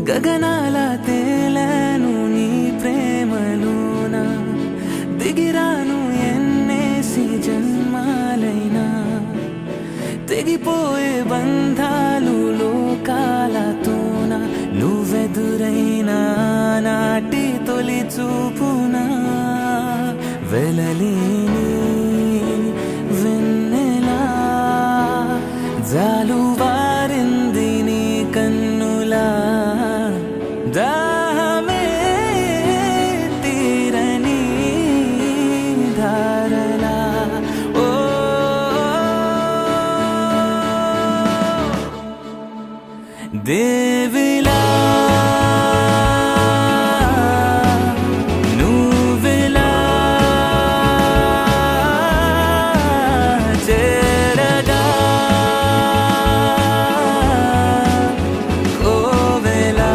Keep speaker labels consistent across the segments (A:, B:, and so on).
A: గగనాల తేలను నీ ప్రేమలోన దిగిరాను ఎన్నేసి జన్మాలైనా తెగిపోయే బంధాలు లోకాలతోన నువ్వెదురైనా నాటి తొలి చూపునా వెలలేని వెన్నెలా జాలువారింది నీ కన్నులా దాహమే తీరని ధారలా ఓ దేవిలా నువ్విలా చేరగా కోవెలా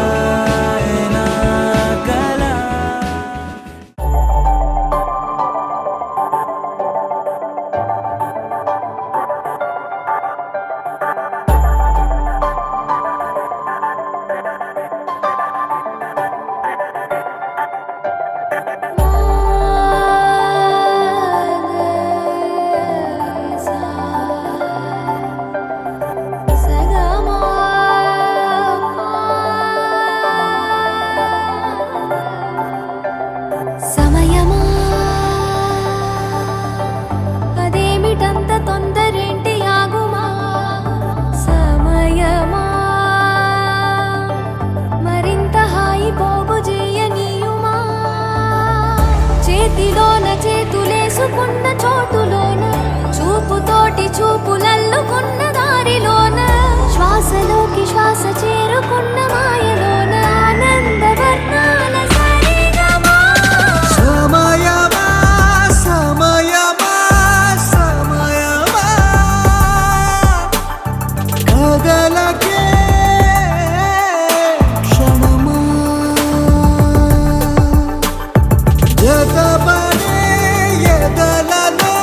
A: చేతులేసుకున్న చోటులోన చూపుతోటి చూపులల్లుకున్న దారిలోన శ్వాసలోకి శ్వాస చేరుకున్న మాయలోన ఆనందవర్ణాల సరిగమా సమయమా సమయమా సమయమా కదలకే క్షణమా జగబడే ఎదలలో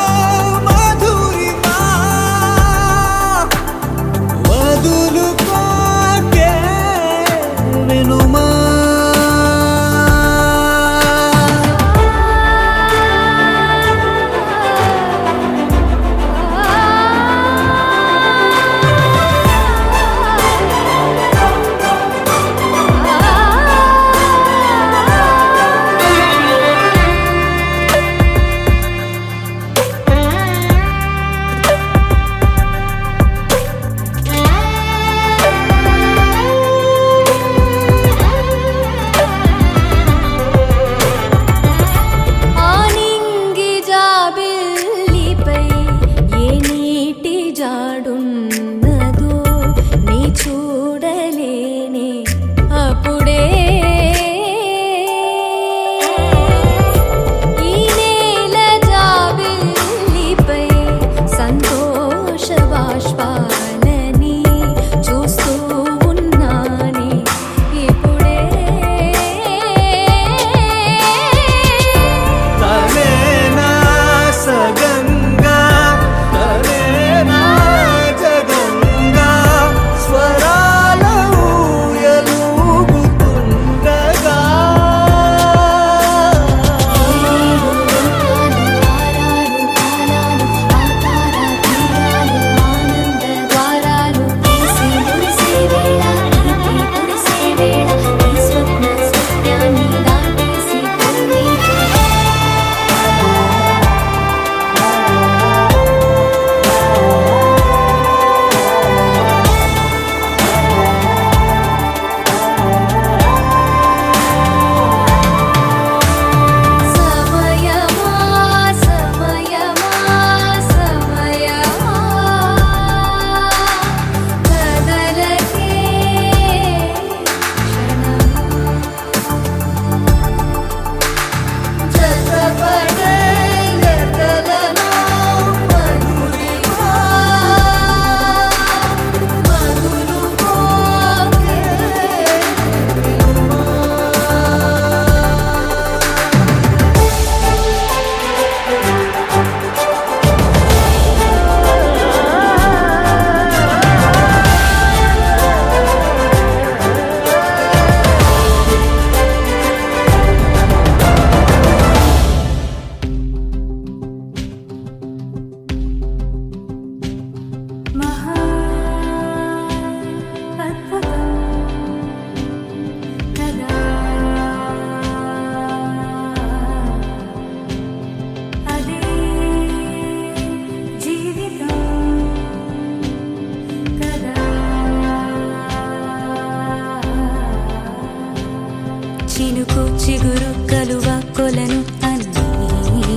A: చినుకు చిగురు కలువ కొలను అన్నీ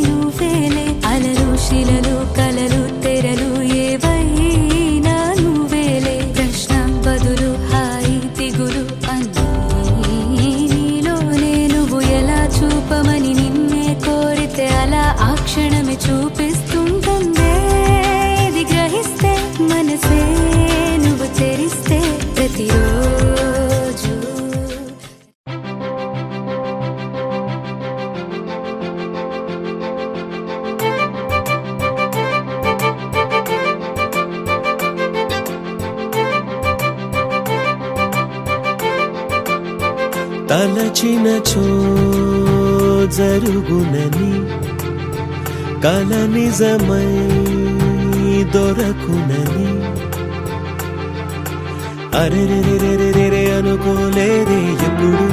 A: నువ్వేలే అలలు శిలలు కలలు తెరలు ఏవైనా నువ్వేలే ప్రశ్న బదులు హాయి దిగులు అన్నీ నీలోనే నువ్వు ఎలా చూపమని నిన్నే కోరితే అలా ఆ క్షణమే చూపిస్తుంటుందే ఇది గ్రహిస్తే మనసే నువ్వు తెరిస్తే ప్రతిరోజు
B: తలచినచో జరుగునని కల నిజమై దొరకునని అరెరెరెరెరెరె అనుకోలేదే ఎప్పుడు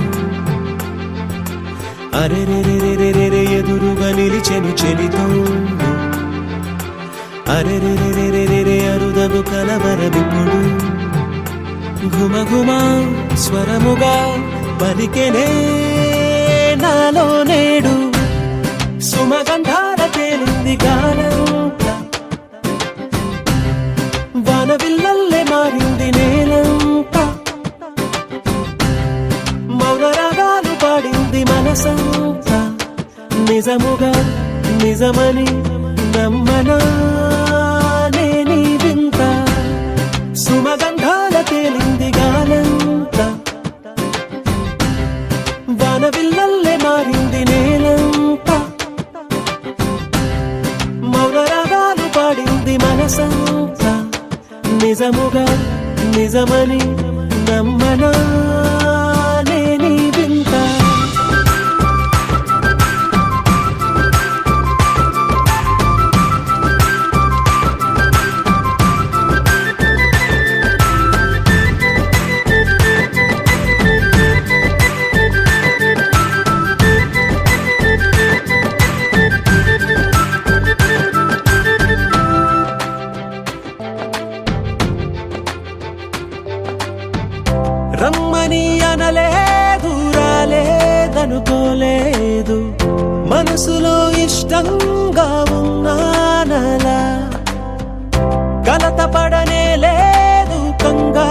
B: అరెరెరెరెరెరె ఎదురుగా నిలిచెను చెలితోడు అరెరెరెరెరెరె అరుదను కలవరమిప్పుడు ఘుమఘుమ స్వరముగా పలికెనే నాలో నేడు సుమగంధాల తేలింది గానంత వానవిల్లల్లే మారింది నేలంత మౌన రాగాలు పాడింది మనసంత నిజముగా నిజమని నమ్మనా నేనీ వింత సుమగంధాల తేలింది గానంత వానవిల్లల్లే మారింది నేలంత మౌన రాగాలు పాడింది మనసంత నిజముగా నిజమని నమ్మనా నేనీ వింత రమ్మని అనలేదు రాలేదనుకోలేదు మనసులో ఇష్టంగా ఉన్నానలా కలత పడనే లేదు కంగారైపోలేదు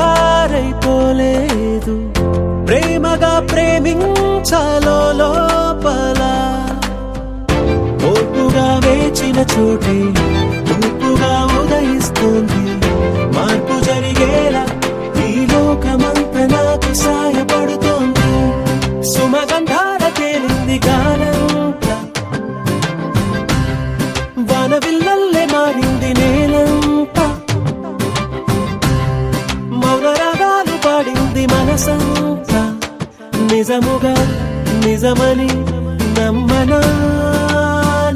B: ప్రేమగా ప్రేమించాలో లోపల ఓర్పుగా వేచిన చోటే తూర్పుగా ఉదయిస్తుంది మార్పు జరిగేలా ఈ లోకమంత నాకు సాయపడుతోంది సుమగంధాల తేలింది గానంత వానవిల్లల్లే మారింది నేలంత మౌన రాగాలు పాడింది మనసంత నిజముగా నిజమని నమ్మనా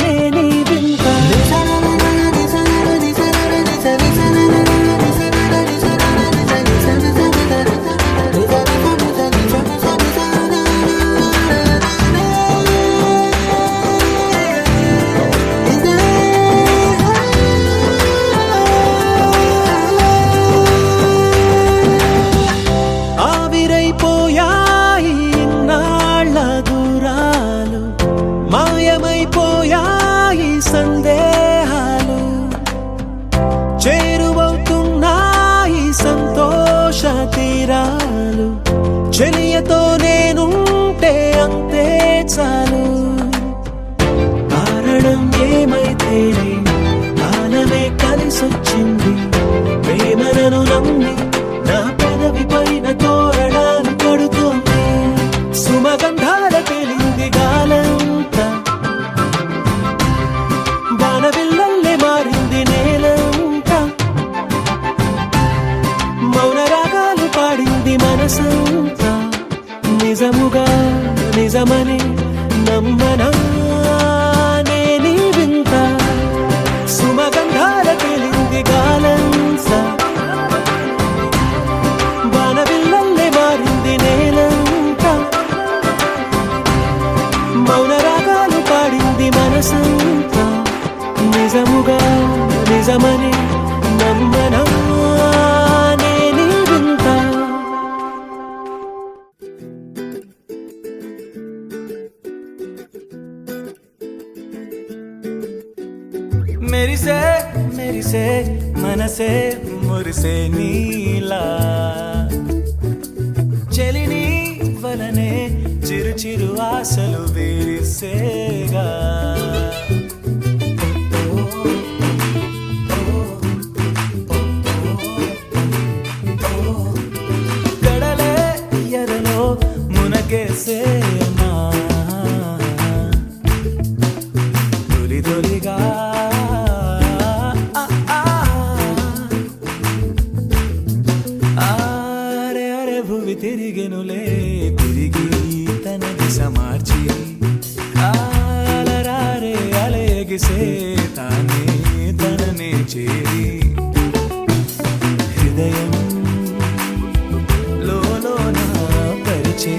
B: నేనీ వింత ఆవిరైపోయాయి ఇన్నాళ్ళ దూరాలు మాయమైపోయాయి సందేహాలు చేరువవుతున్నాయి సంతోష తీరాలు చెలియతో నేనుంటే అంతే చాలు కారణం ఏమైతేనే కాలమే కలిసొచ్చింది ప్రేమను నమ్మి నా పెదవి పైన తోరణాలు కడుతోంది సుమగంధాల తేలింది గాలంత వానవిల్లల్లే మారింది నేలంత మౌన రాగాలు పాడింది మనసంత నిజముగా నిజమని నమ్మనా నేనీ వింత సుమగంధాల తేలింది గాలంత వానవిల్లల్లే మారింది నేలంత మౌన రాగాలు పాడింది మనసంత నిజముగా నిజమని నమ్మనా నేనీ వింత మెరిసే మెరిసే మనసే మురిసే నీలా చెలిని వలనే చిరు చిరు ఆశలు విరిసేగా కడలే ఎరలో మునకేసేనా తొలి తొలిగా అరే అరే భూమి తిరిగెనులే తిరిగి తన దిశ మార్చి అలరారే అలయగిసే తానే తననే చేరి హృదయం లోన పరిచే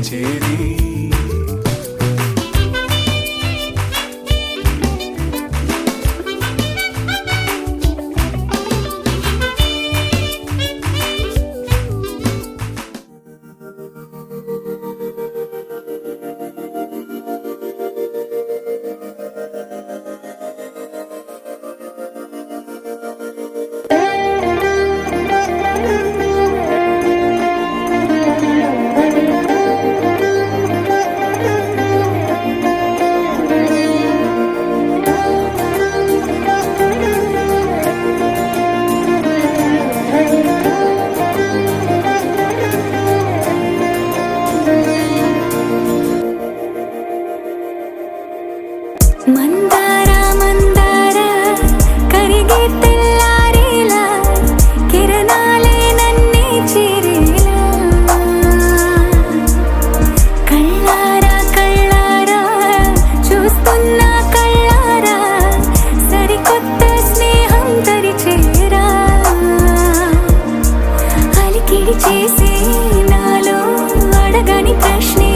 B: చేరి
A: మందార మందార కరిగే తెల్లారేలా కిరణాలే నన్నే చేరేలా కళ్ళారా కళ్ళారా చూస్తున్నా కళ్ళారా సరికొత్త స్నేహం తరిచేరా అలికిడి చేసే నాలో అడగని ప్రశ్నే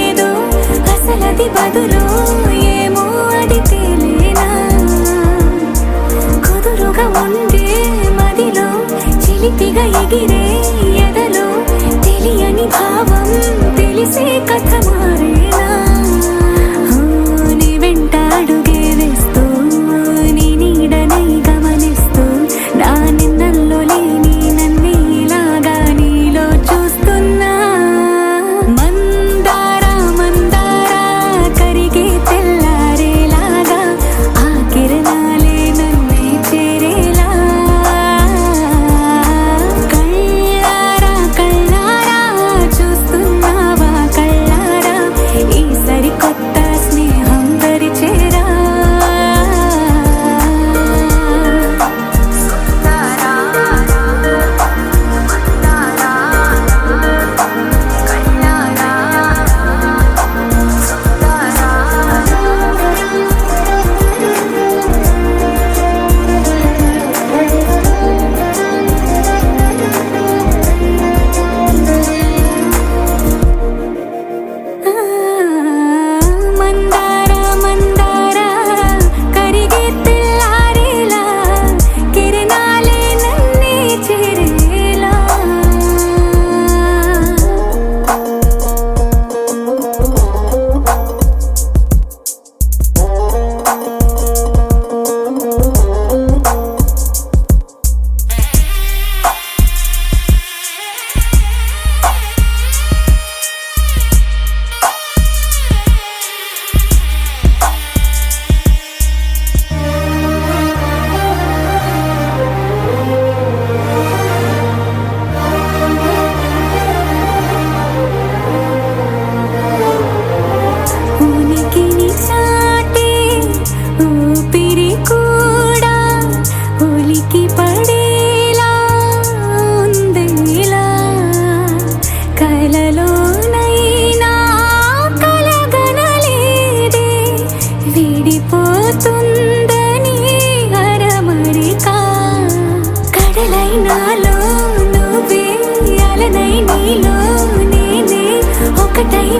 A: ఏదో అసలది బదులు ఉండే మదిలో చిలిపిగా ఎగిరే ఎదలో తెలియని భావం తెలిసే కథ మారేనా నీ వెంట అడుగే వేస్తూ నీ నీడనై గమనిస్తూ నా నిన్నల్లో లేని నన్నే ఇలాగా నీలో చూస్తున్నా మందార మందార కరిగే తెల్లారేలాగా ఆ కిరణాలే నన్నే చేరేలా కళ్ళారా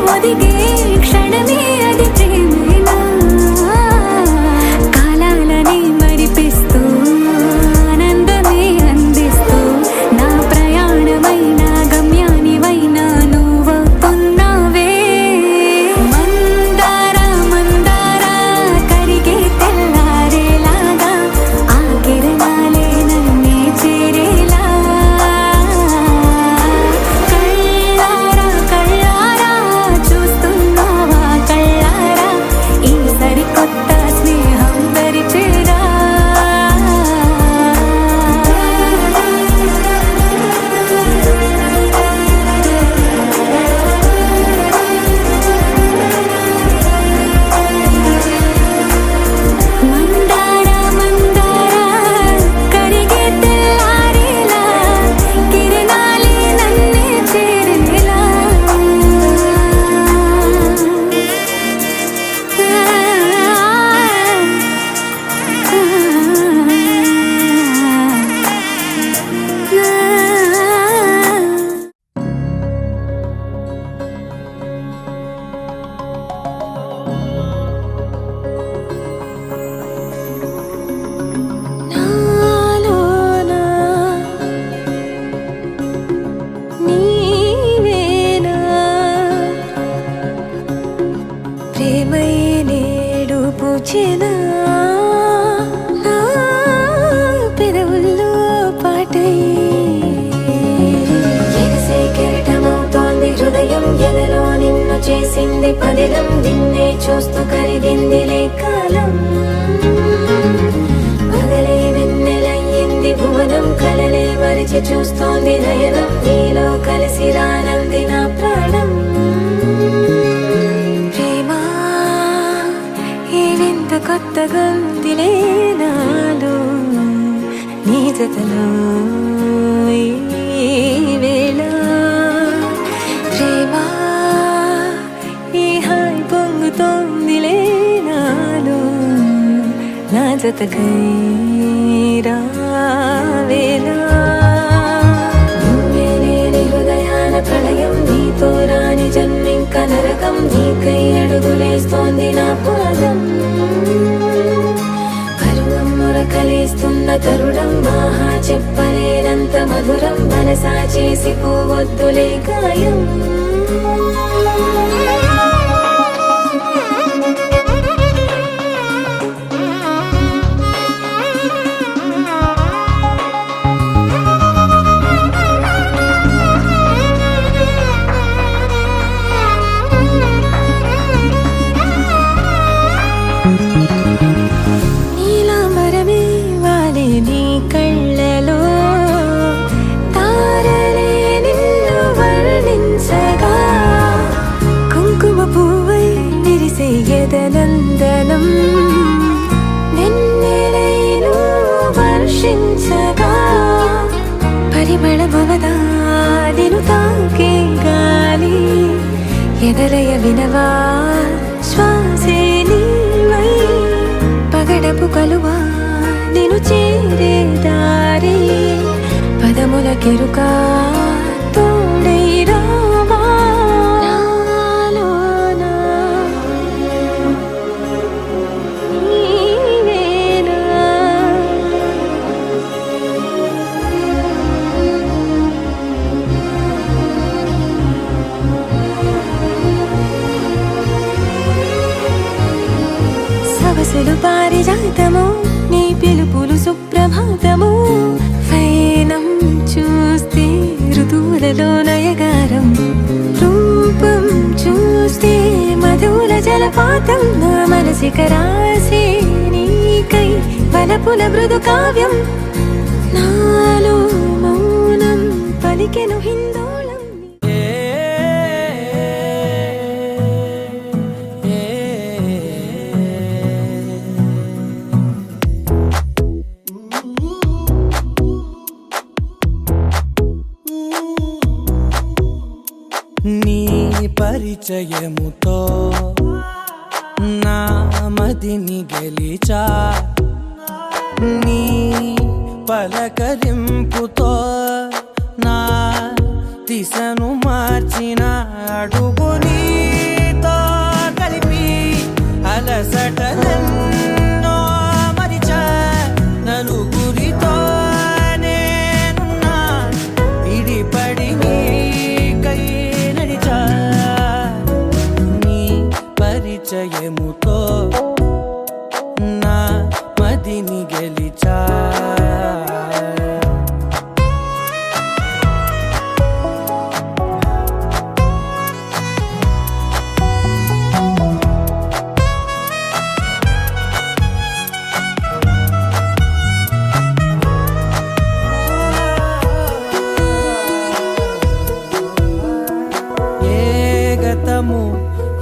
A: ఒదిగే క్షణమే అది ప్రేమేనా కాలాలని మరిపిస్తూ ఆనందమే అందిస్తూ నా ప్రయాణమైన గమ్యానివైనా నువ్వవుతున్నావే మందార మందార కరిగే తెల్లారేలాగా ఆ కిరణాలే నన్నే చేరేలా కళ్ళారా కళ్ళారా చూస్తున్నావా కళ్ళారా ఈ సరికొత్త స్నేహం దరిచేరా మందార మందార కరిగే తెల్లారేలా కిరణాలే నన్నే చేరేలా నాలోనా నీవేనా ప్రేమై నేడు పూచెనా నా పెదవుల్లో పాటై ఎగసే కెరటమవుతోంది హృదయం ఎదలో నిన్ను చేసింది పదిలం నిన్నే చూస్తూ కరిగిందిలే కాలం పగలే వెన్నెలయ్యింది భువనం కలలే మరిచి చూస్తోంది నయనం నీలో కలిసి రానంది నా ప్రాణం ప్రేమ ఈ వింత కొత్తగా ఉందిలే నాలో నీ జతలో ఈ వేళ ప్రేమ ఈ హాయి పొంగుతోందిలే నాలో నా జతకై రావేలా నువ్వే లేని హృదయాన ప్రళయం నీతో రాని జన్మింక నరకం నీకై అడుగులేస్తోంది నా పాదం పరువం మురకలేస్తున్న తరుణం మహా చెప్పలేనంత మధురం మనసా చేసి పోవద్దులే గాయం నీలాంబరమే వాలే నీ కళ్ళలో తారలే నిన్ను వర్ణించగా కుంకుమ పువ్వై విరిసే ఎదనందనం వెన్నెలైను వర్షించగా పరిమళమవదా నిన్ను తాకే గాలి ఎదలయ వినవా శ్వాసే నీవై పగడపు కలువా నిన్ను చేరే దారి పదముల కెరుక తోడై రావా నాలోనా నీవేనా సవసులు పారిజాతము నీ పిలుపులు సుప్రభాతము ఫైనం చూస్తే ఋతువులలో నయగారం రూపం చూస్తే మధుర జలపాతం నా మనసిక రాసే నీకై వలపుల మృదు కావ్యం నాలో మౌనం పలికెను హిందోళం
B: నీ పరిచయముతో నా మదిని గెలిచా నీ పలకరింపుతో నా దిశను మార్చిన అడుగు నీ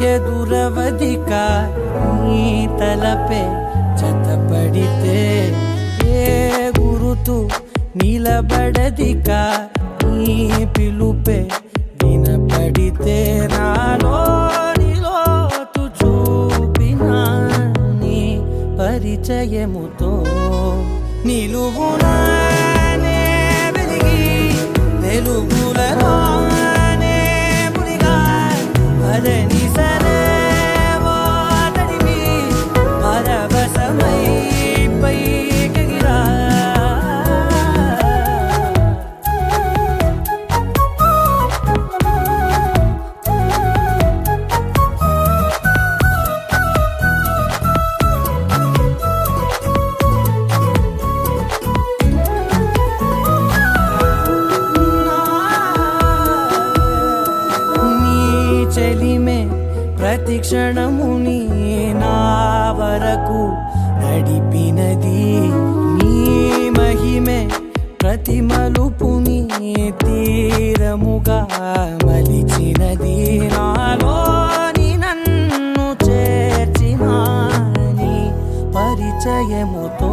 C: ఎదురవదిక నీ తలపే జతపడితే ఏ గురుతు నిలబడదిక నీ పిలుపే వినపడితే నాలోని లోతు చూపిన నీ పరిచయముతో నిలువునానే వెలిగి వెలుగులలోనే మునిగా అదని సరే తడివి పరవశమై పైకెగిరా చెలిమే ప్రతి క్షణముని నా వరకు నడిపినది నీ మహిమే ప్రతి మలుపుని తీరముగా మలిచినది నాలోని నన్ను చేర్చిన నీ పరిచయముతో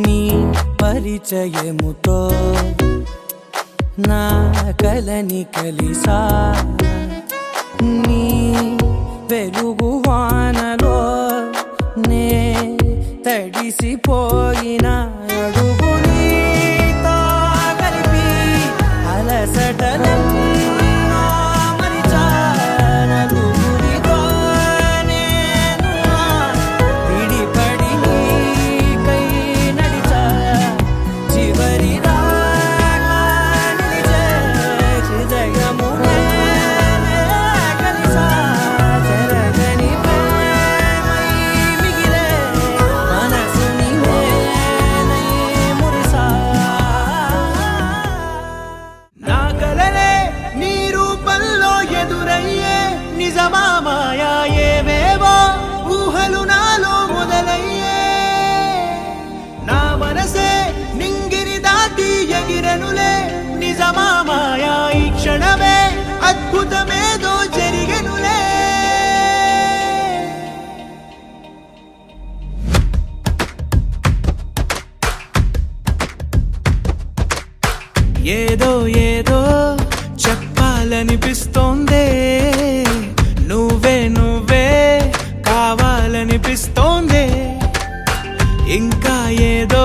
C: నీ పరిచయముతో నా కలని కలిసా నీ వెలుగు వానలో నే తడిసిపోయిన అడుగు నీతో కలిపి అలసటలెన్నో మరిచా నలుగురితో నేను విడిపడి నీకై నడిచా చివరి
B: నిజమా మాయా ఏవేవో ఊహలు నాలో మొదలయ్యే నా మనసే నింగిని దాటి ఎగిరనులే నిజమా మాయా ఈ క్షణమే అద్భుతమేదో జరిగెనులే ఏదో ఏదో చెప్పాలనిపిస్తోందే నువ్వే నువ్వే కావాలనిపిస్తోందే ఇంకా ఏదో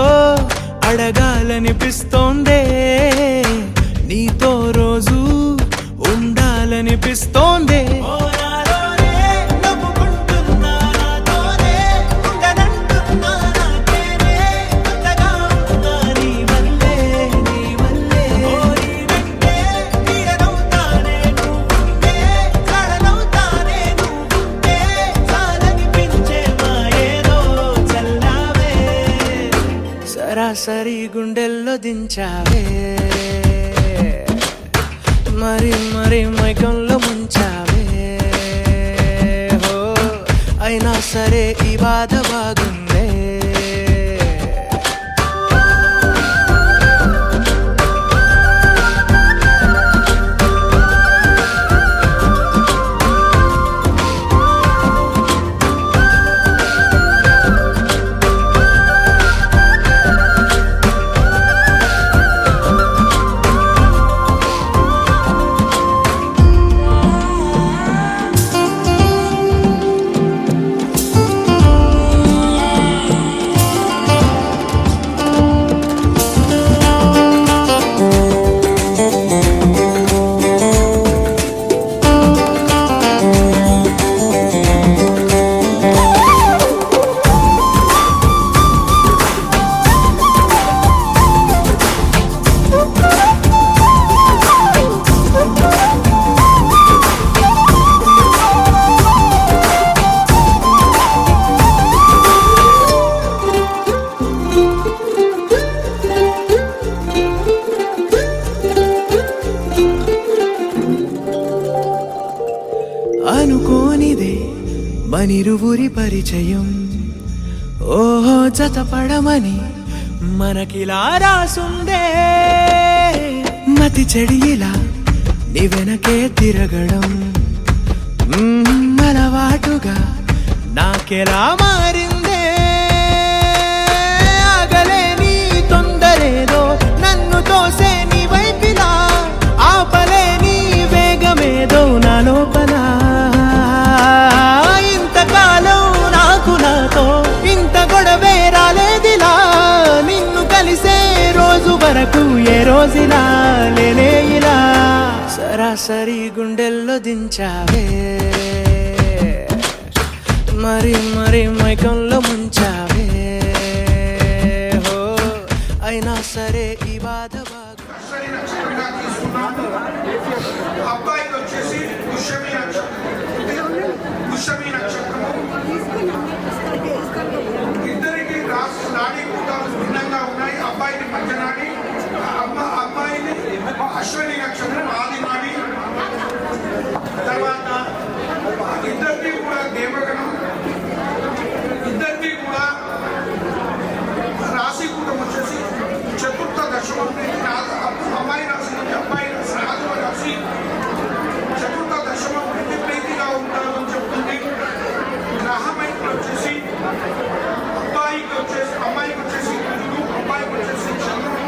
B: అడగాలనిపిస్తోందే నీతో రోజు ఉండాలనిపిస్తోందే సరాసరి గుండెల్లో దించావే మరి మరి మైకంలో ముంచావే హో అయినా సరే ఈ బాధ బాగుందే అనుకోనిదే మనిరువురి పరిచయం ఓహో జతపడమని మనకిలా రాసుందే మతి చెడి ఇలా నీ వెనకే తిరగడం పాటుగా నాకెలా మారిందే ఆగలేని తొందరేదో నన్ను తోసే నీ వైపిలా ఆపలేని వేగమేదో నా లోపల ఇంతకాలం నాకు నాతో ఇంత గొడవే రాలేదిలా నిన్ను కలిసే రోజు వరకు ఏ రోజులా లేనే ఇలా సరాసరి గుండెల్లో దించావే మరి మరి మైకంలో ముంచావే హో అయినా సరే ఈ బాధ
D: అబ్బాయికి వచ్చేసి పుష్యమి నక్షత్రము ఇద్దరికి నాడీ కూటాలు భిన్నంగా ఉన్నాయి. అబ్బాయిని పంచనాడి, అమ్మాయిని అశ్విని నక్షత్రం ఆది నాడి. తర్వాత ఇద్దరికి కూడా దేవగణం, ఇద్దరికి కూడా రాశి కూటం వచ్చేసి చతుర్థ దశమం. అమ్మాయి రాశి నుంచి అబ్బాయి రాశి ఆదివ రాశి చతుర్థ దశమం ప్రతి ప్రీతిగా ఉంటారు అని చెప్తుంది. గ్రహమైట్లు వచ్చేసి అమ్మాయికి వచ్చేసి కుజుడు, అబ్బాయికి వచ్చేసి చంద్రుడు.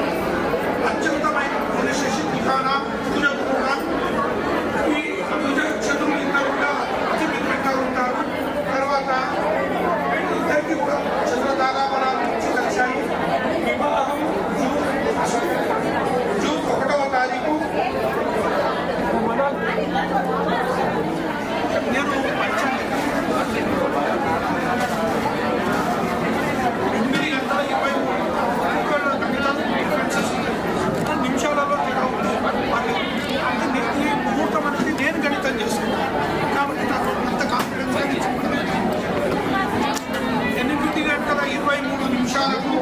D: అత్యంతమైన శశి దిగాన కుజుడు కూడా ఈ చంద్రులు ఇద్దరు కూడా అతి మిత్రంగా ఉంటారు. తర్వాత ఇద్దరికి కూడా చంద్రదాగాబలాలు నుంచి కలిశాయి. వివాహం జూన్ 1వ తారీఖు. నేను 8:23 నిమిషాలలో ఈ ముహూర్తం అనేది నేను గణితం చేసుకున్నాను కాబట్టి నాకు అంత కాన్ఫిడెన్స్గా తీసుకున్నాను. 8:23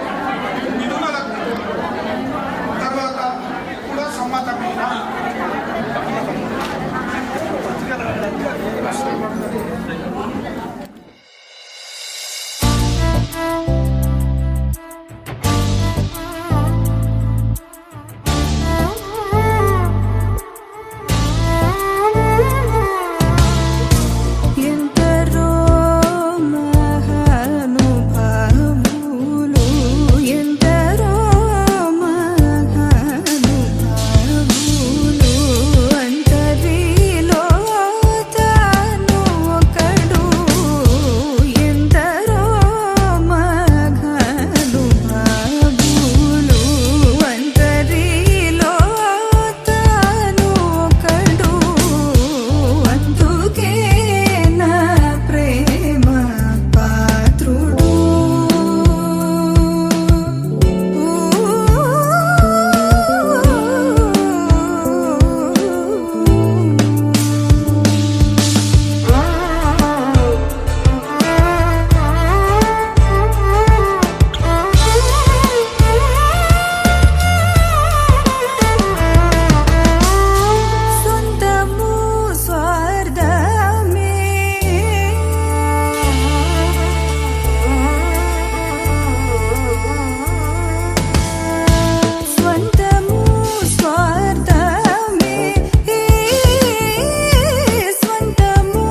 D: మిథున తర్వాత కూడా సమ్మతమైన
E: ఎందరో మహానుభావులు ఎందరో మహానుభావులు అంతరిలో తాను ఒకడు ఎందరో మహానుభావులు అంతరిలో తాను ఒకడు అందుకే నా ప్రేమ పాత్రుడు సొంతము స్వార్థమే స్వంతము స్వార్థమే స్వంతము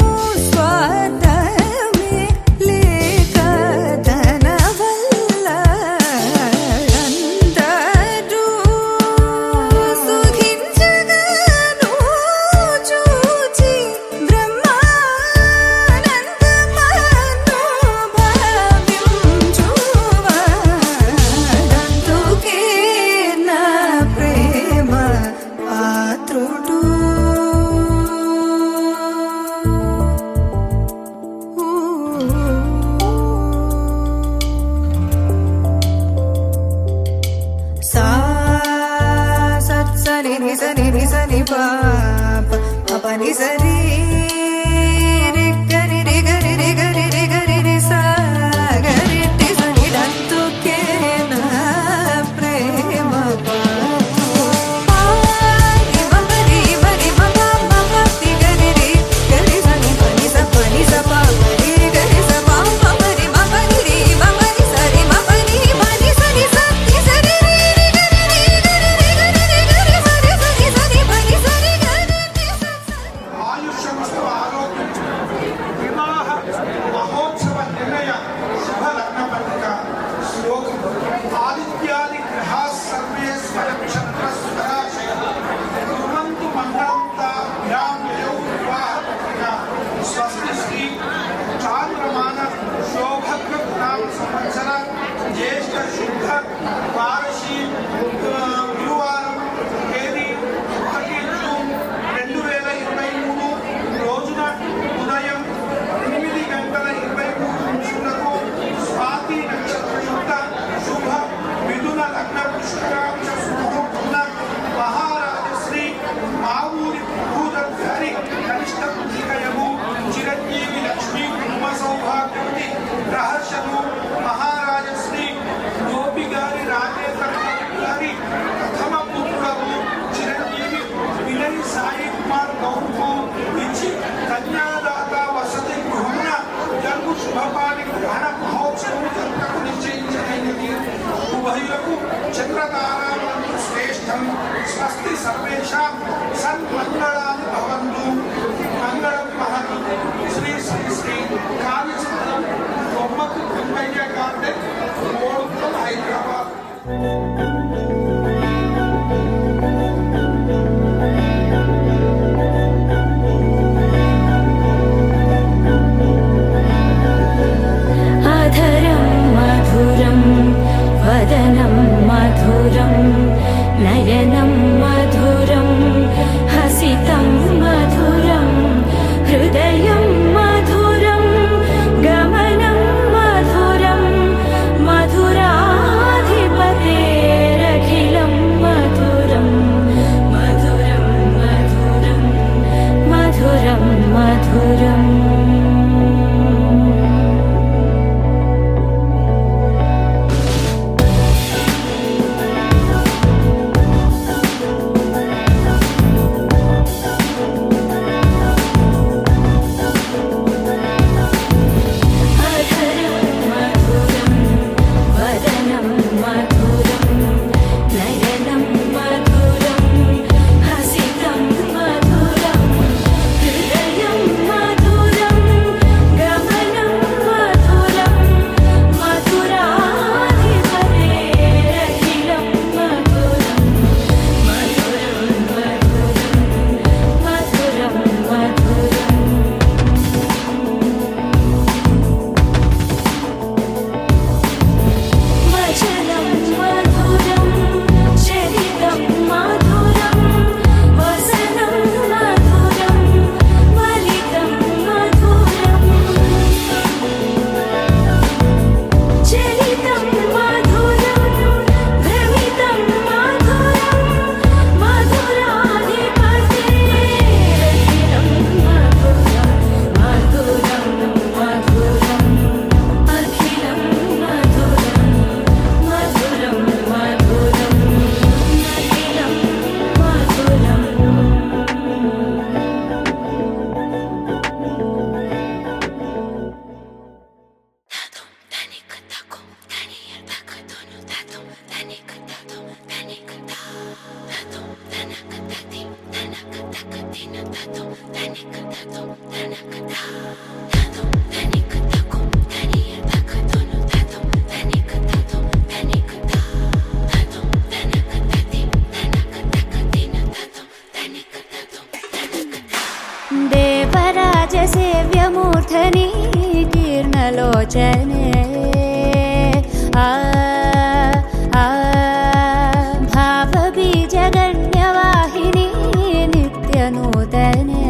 E: స్వార్థమే లేక తన వల్ల అందరూ సుఖించగను చూచి బ్రహ్మానందమను భావించువాడందుకే నా ప్రేమ పాత్రుడు సా సత్సని నిసని నిసని పాప పపని సరి రిగరి రిగరి రిగరి రిగరి రి సా గరి టి సని దంతుకే నా ప్రేమ పాత్రుడు మగరి మరి మగ మగ తిగరి రి గరి సని పని స పా గరి గరి స పా మరి మగరి రి మగరి సరి మగరి పని సని స ని సరి రి గరి రి గరి రి గరి రి గరి సరి సని సని పని సరి గరి రి స
D: ఆయుష
F: దేవరాజ సేవ్యమూర్ధని కీర్ణలోచనే భావబీజగణ్యవాహిని నిత్యనూతనే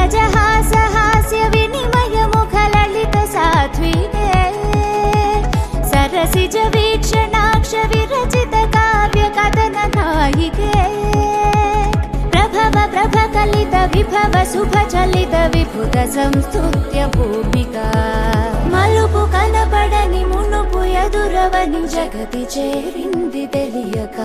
F: మలయజహాసహాస్య వినిమయముఖలలిత సాత్వికే సరసిజ వీక్షణాక్ష విరచిత కావ్య కథన నాయికే ప్రభవ ప్రభకలిత విభవ శుభచలిత విభుత సంస్తుత్య భూమికా మలుపు కనపడని మునుపు ఎదురవని జగతి చేరింది తెలియక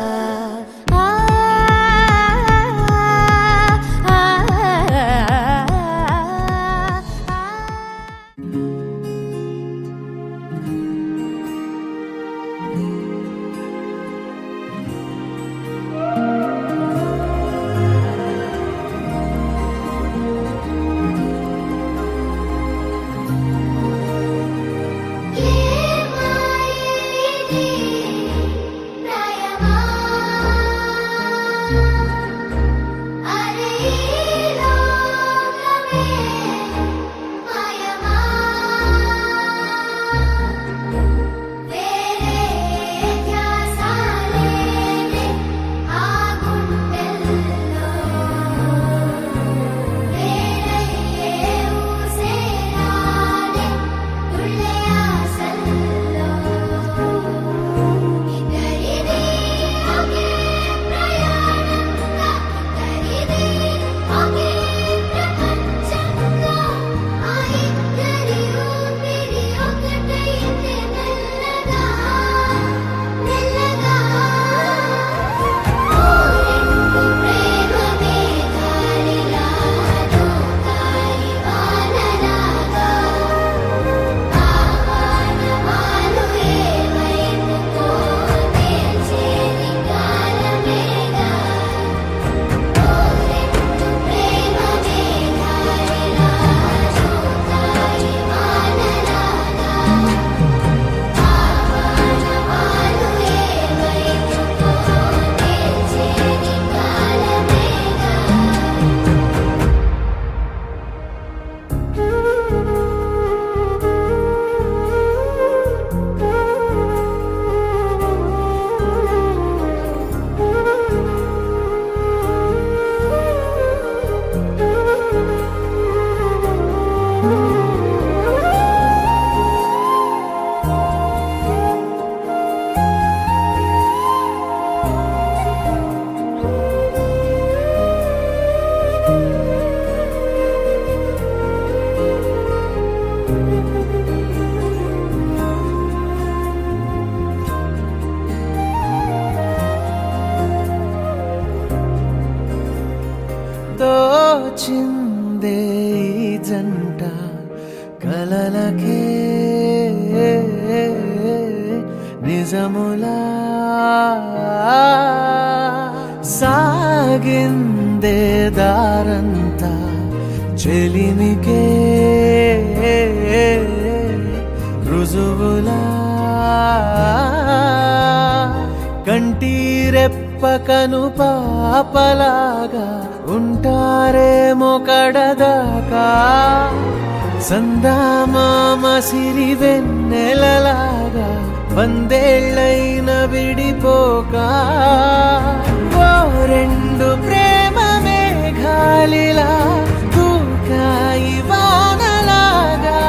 C: తోచిందే ఈ జంట కలలకే నిజములా సాగిందే దారంతా చెలిమికే రుజువులా కంటిరెప్పకను పాపలాగా ఉంటారేమో కడదాకా సందామామ సిరి వెన్నెలలాగా వందేళ్ళైన విడిపోక ఓ రెండు ప్రేమ మేఘాలిలా దూకాయి వానలాగా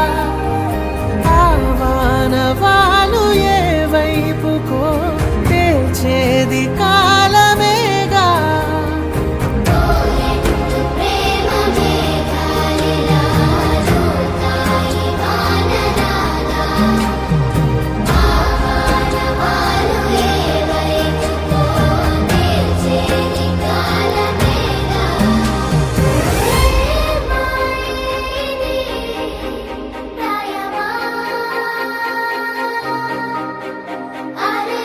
C: ఆ వానవాలు ఏ వైపుకో తెచేది కాలమేగా
F: అరే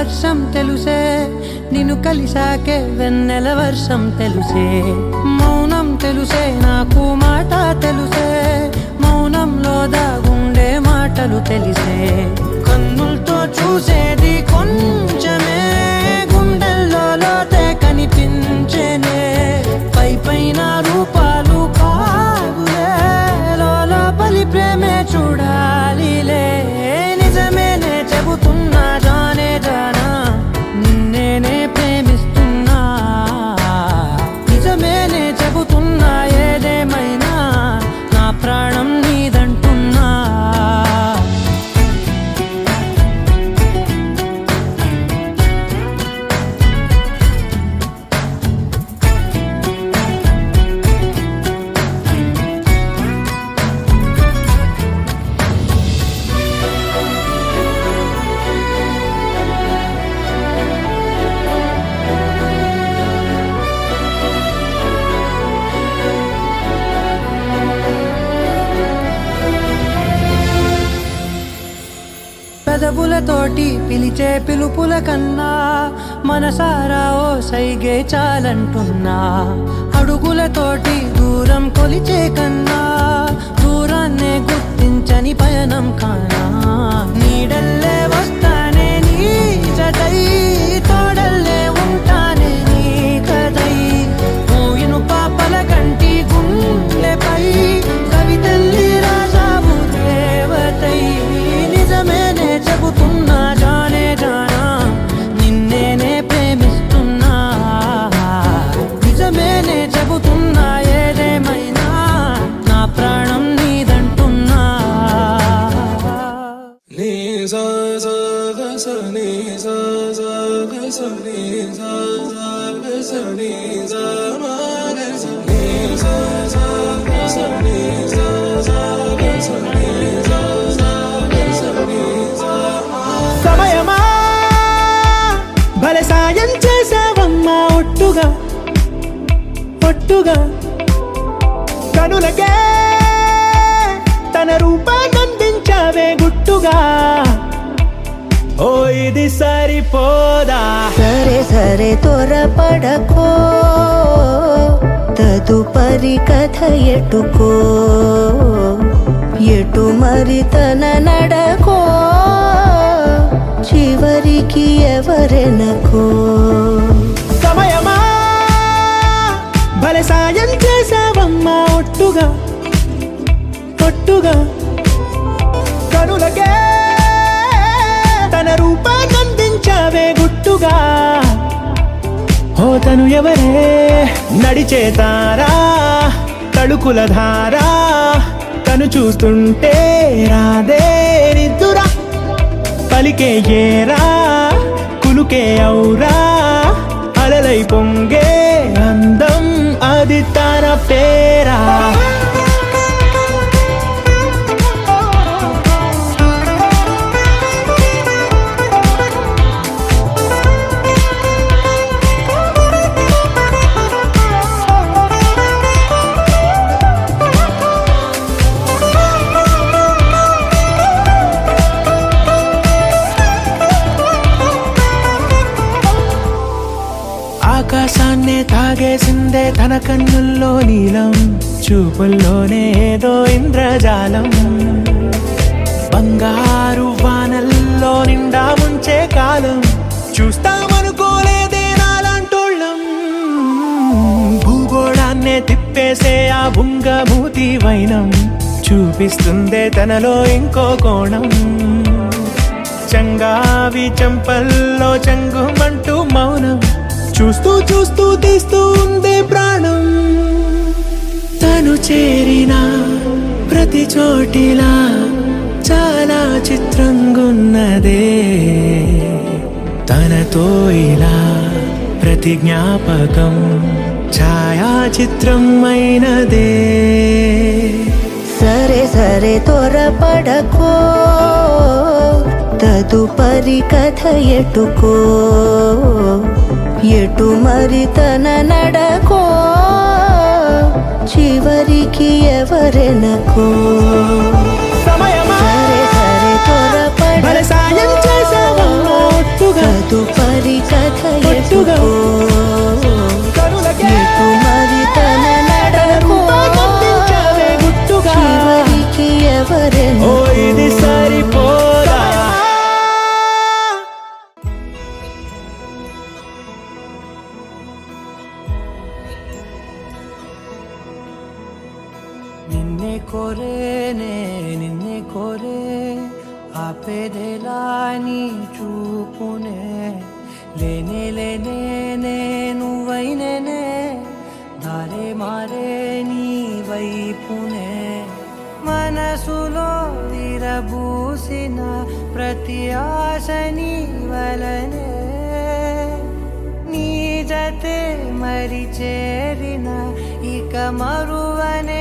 C: వర్షం తెలుసే, నిన్ను కలిసాకే వెన్నెల వర్షం తెలుసే. మౌనం తెలుసే నాకు మాట తెలుసే, మౌనంలో దాగుండే మాటలు తెలిసే. కన్నులతో చూసేది కొంచెమే, గుండెల్లో లోతే కనిపించేనే. పై పైన రూపాలు కాదులే, లోపలి ప్రేమే చూడాలిలే. నిజమేనే చెబుతున్నా జానే జానా, నిన్నేనే ప్రేమిస్తున్నా. నిజమేనే చెబుతున్నా ఏదేమైనా, నా ప్రాణం నీదంటున్నా. పెదవులతోటి పిలిచే పిలుపుల కన్నా, మనసారా ఓ సైగే చాలంటున్నా. అడుగులతోటి దూరం కొలిచే కన్నా, దూరాన్నే గుర్తించని పయనం కానా. నీడల్లే వస్తానే నీ జతై, తోడల్లే ఉంటానే నీ కదై. మూయిను పాపల కంటి గుండెపై, కవితల్లి రాజావు దేవతై. నిజమేనే చెబుతున్నా జానే జానా, నిన్నేనే ప్రేమిస్తున్నా. నిజమేనే చెబుతున్నా ఏదేమైనా, నా ప్రాణం నీదంటున్నా.
B: నీ సా సా గ స నీ సా సా గ స నీ సా సా గ స నీ సా మా గ స నీ సా సా గ స నీ సా సా గ స నీ సా సా గ స నీ సా మా.
C: సమయమా భలే సాయం చేసావమ్మా ఒట్టుగా ఒట్టుగా. కనులకే తన రూపాన్నందించావే గుట్టుగా. ఓ ఇది సరిపోదా,
F: సరే సరే త్వరపడకో, తదుపరి కథ ఎటుకో. ఎటు మరి తన నడకో, చివరికి ఎవరెనకో.
C: సమయమా భలే సాయం చేసావమ్మా ఒట్టుగా ఒట్టుగా. కనులకే తన రూపాన్నందించావే గుట్టుగా. ఓ తను ఎవరే, నడిచే తారా, తడుకుల ధారా. తను చూస్తుంటే రాదే నిద్దురా, పలికే ఏరా, కులుకే ఔరా. అలలై పొంగే అందం, అది తన పేరా. ఆకాశాన్నే తాగేసిందే తన కన్నుల్లో నీలం, చూపుల్లోనే ఏదో ఇంద్రజాలం. బంగారు వానల్లో నిండా ముంచే కాలం, చూస్తామనుకోలేదే నాలాంటోళ్ళం. భూగోళాన్నే తిప్పేసే ఆ బుంగమూతి వైనం, చూపిస్తుందే తనలో ఇంకో కోణం. చంగావి చంపల్లో చంగుమంటూ మౌనం, చూస్తూ చూస్తూ తీస్తూ ఉందే ప్రాణం. తను చేరిన ప్రతి చోటిలా చాలా చిత్రంగున్నదే. తనతో ఇలా ప్రతి జ్ఞాపకం ఛాయాచిత్రం అయినదే.
F: సరే సరే త్వరపడకో, తదుపరి కథ ఎటుకో. ఎటు మరి తన నడకో, చివరికి ఎవరెనకో.
C: సమయమా
F: సరే సరే త్వరపడకో,
C: భలే సాయం చేసావమ్మా ఒట్టు ఒట్టుగా
F: తదుపరి కథ
C: ఒట్టుగా
F: ఎటుకో
C: కనులకే
F: ఎటు మరి తన నడకో
C: రూపమందించావే గుట్టుగా
F: చివరికి
C: ఓ
F: ఎవరెనకో
C: ఇది సరిపోదా నిన్నే కోరేనే నిన్నే కోరే ఆపేదేలా నీ చూపునే లేనే లేనే నువ్వైనేనే దారే మారే నీ వైపునే మనసులో విరబూసిన ప్రతి ఆశ నీ వలనే నీ జతే మరి చేరిన ఇక మరువనే